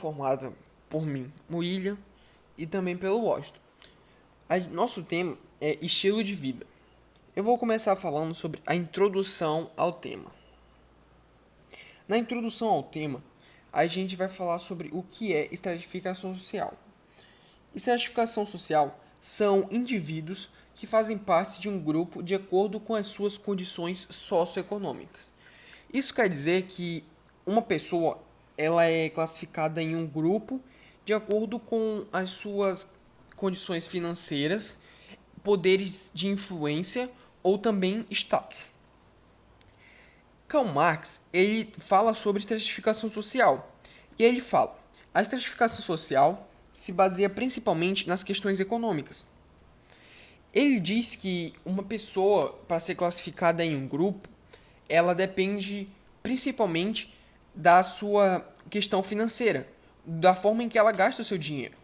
Formada por mim, William, e também pelo Washington. Nosso tema é estilo de vida. Eu vou começar falando sobre a introdução ao tema. Na introdução ao tema, a gente vai falar sobre o que é estratificação social. Estratificação social são indivíduos que fazem parte de um grupo de acordo com as suas condições socioeconômicas. Isso quer dizer que uma pessoa ela é classificada em um grupo de acordo com as suas condições financeiras, poderes de influência ou também status. Karl Marx ele fala sobre estratificação social e ele fala: a estratificação social se baseia principalmente nas questões econômicas. Ele diz que uma pessoa, para ser classificada em um grupo, ela depende principalmente da sua questão financeira, da forma em que ela gasta o seu dinheiro.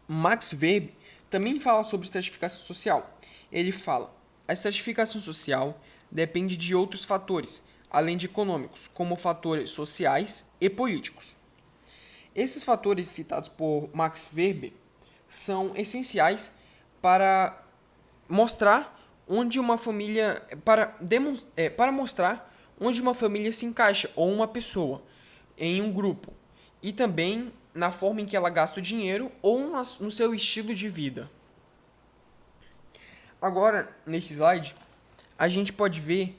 Max Weber também fala sobre estratificação social. Ele fala: a estratificação social depende de outros fatores, além de econômicos, como fatores sociais e políticos. Esses fatores citados por Max Weber são essenciais para mostrar onde uma família para mostrar onde uma família se encaixa ou uma pessoa em um grupo e também na forma em que ela gasta o dinheiro ou no seu estilo de vida. Agora, neste slide, a gente pode ver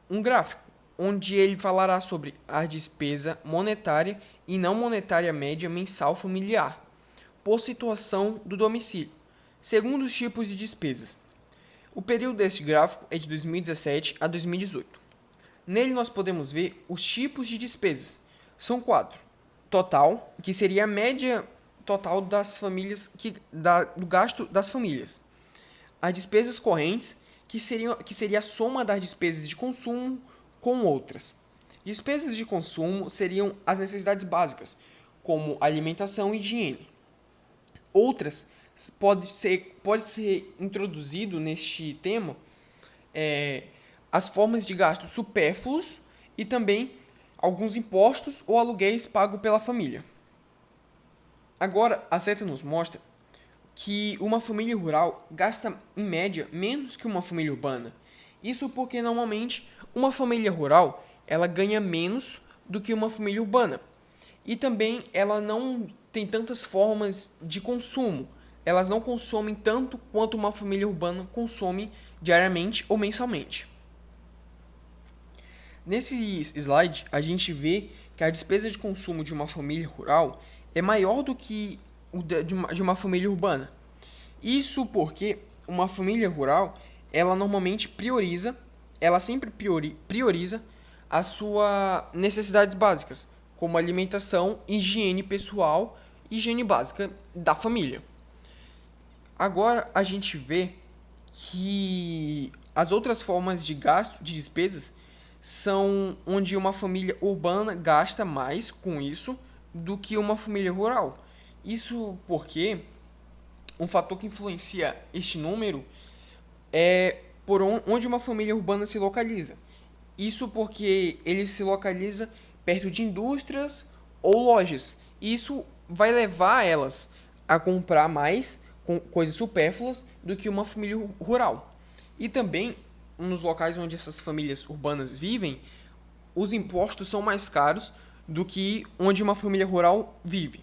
um gráfico onde ele falará sobre a despesa monetária e não monetária média mensal familiar por situação do domicílio, segundo os tipos de despesas. O período deste gráfico é de 2017 a 2018. Nele nós podemos ver os tipos de despesas. São 4. Total, que seria a média total das famílias, do gasto das famílias. As despesas correntes, que seria a soma das despesas de consumo com outras. Despesas de consumo seriam as necessidades básicas, como alimentação e higiene. Outras pode ser introduzido neste tema as formas de gasto supérfluos e também alguns impostos ou aluguéis pagos pela família. Agora, a seta nos mostra que uma família rural gasta, em média, menos que uma família urbana. Isso porque, normalmente, uma família rural ela ganha menos do que uma família urbana. E também ela não tem tantas formas de consumo. Elas não consomem tanto quanto uma família urbana consome diariamente ou mensalmente. Nesse slide, a gente vê que a despesa de consumo de uma família rural é maior do que de uma família urbana. Isso porque uma família rural, ela normalmente ela sempre prioriza as suas necessidades básicas, como alimentação, higiene pessoal e higiene básica da família. Agora a gente vê que as outras formas de gasto, de despesas, são onde uma família urbana gasta mais com isso do que uma família rural. Isso porque um fator que influencia este número é por onde uma família urbana se localiza. Isso porque ele se localiza perto de indústrias ou lojas. Isso vai levar elas a comprar mais coisas supérfluas do que uma família rural. E também, nos locais onde essas famílias urbanas vivem, os impostos são mais caros do que onde uma família rural vive.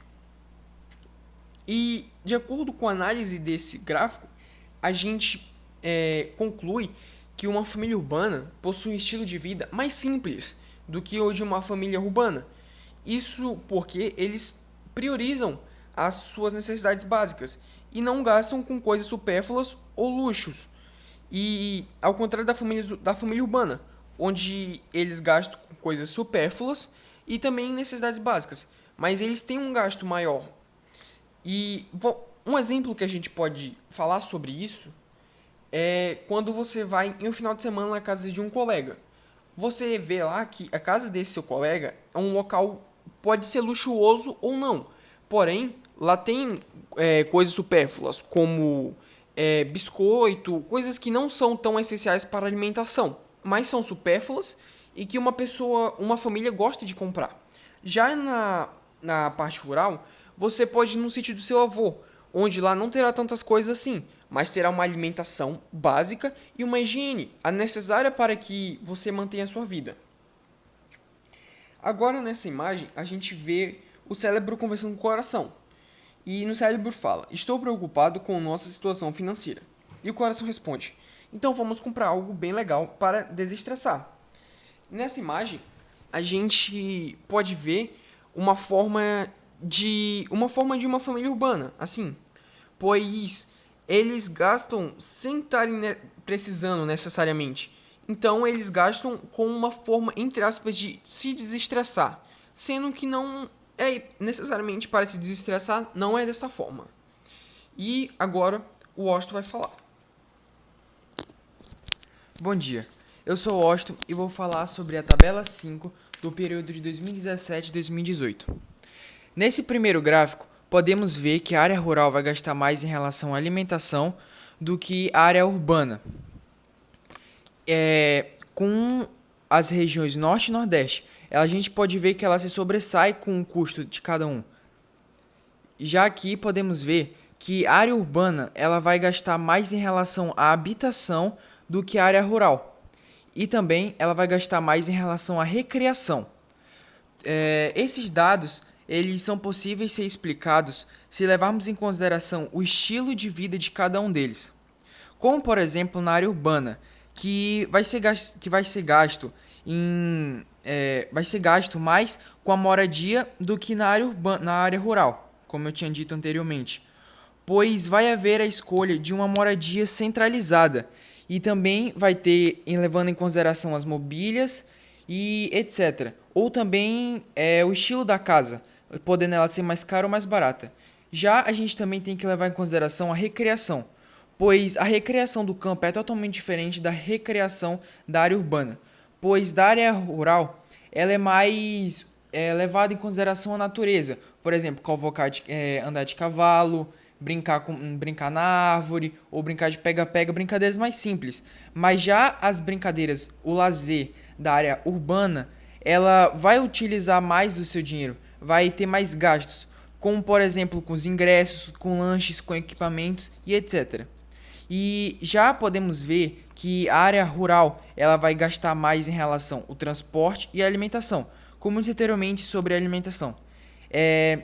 E, de acordo com a análise desse gráfico, a gente conclui que uma família urbana possui um estilo de vida mais simples do que o de uma família urbana. Isso porque eles priorizam as suas necessidades básicas e não gastam com coisas supérfluas ou luxos. E ao contrário da família urbana, onde eles gastam com coisas supérfluas e também necessidades básicas, mas eles têm um gasto maior. E um exemplo que a gente pode falar sobre isso é quando você vai em um final de semana na casa de um colega. Você vê lá que a casa desse seu colega é um local, pode ser luxuoso ou não, porém lá tem coisas supérfluas como biscoito, coisas que não são tão essenciais para a alimentação, mas são supérfluas e que uma família gosta de comprar. Já na parte rural, você pode ir no sítio do seu avô, onde lá não terá tantas coisas assim, mas terá uma alimentação básica e uma higiene, a necessária para que você mantenha a sua vida. Agora nessa imagem a gente vê o cérebro conversando com o coração. E no cérebro fala: "Estou preocupado com nossa situação financeira." E o coração responde: "Então vamos comprar algo bem legal para desestressar." Nessa imagem a gente pode ver uma família urbana, assim, pois eles gastam sem estarem precisando necessariamente. Então eles gastam com uma forma, entre aspas, de se desestressar, sendo que não é necessariamente para se desestressar, não é dessa forma. E agora o Washington vai falar. Bom dia, eu sou o Washington e vou falar sobre a tabela 5 do período de 2017 e 2018. Nesse primeiro gráfico, podemos ver que a área rural vai gastar mais em relação à alimentação do que a área urbana. Com as regiões Norte e Nordeste, a gente pode ver que ela se sobressai com o custo de cada um. Já aqui podemos ver que a área urbana ela vai gastar mais em relação à habitação do que a área rural. E também ela vai gastar mais em relação à recreação. Esses dados eles são possíveis ser explicados se levarmos em consideração o estilo de vida de cada um deles. Como, por exemplo, na área urbana, que vai ser gasto mais com a moradia do que na área rural, como eu tinha dito anteriormente, pois vai haver a escolha de uma moradia centralizada e também vai ter, levando em consideração as mobílias e etc. Ou também o estilo da casa, podendo ela ser mais cara ou mais barata. Já a gente também tem que levar em consideração a recreação, pois a recreação do campo é totalmente diferente da recreação da área urbana, pois da área rural ela é mais levada em consideração a natureza, por exemplo, andar de cavalo, brincar na árvore ou brincar de pega-pega, brincadeiras mais simples. Mas já as brincadeiras, o lazer da área urbana, ela vai utilizar mais do seu dinheiro, vai ter mais gastos, como por exemplo com os ingressos, com lanches, com equipamentos e etc. E já podemos ver que a área rural ela vai gastar mais em relação ao transporte e à alimentação, como disse anteriormente sobre a alimentação.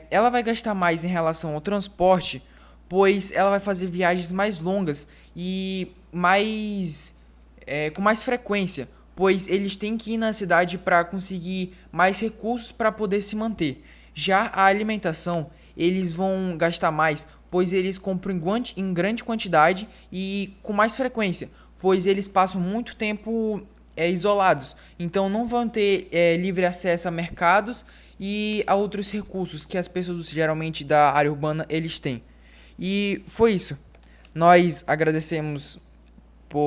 Ela vai gastar mais em relação ao transporte, pois ela vai fazer viagens mais longas e com mais frequência, pois eles têm que ir na cidade para conseguir mais recursos para poder se manter. Já a alimentação, eles vão gastar mais, pois eles compram em grande quantidade e com mais frequência, pois eles passam muito tempo isolados, então não vão ter livre acesso a mercados e a outros recursos que as pessoas geralmente da área urbana eles têm. E foi isso. Nós agradecemos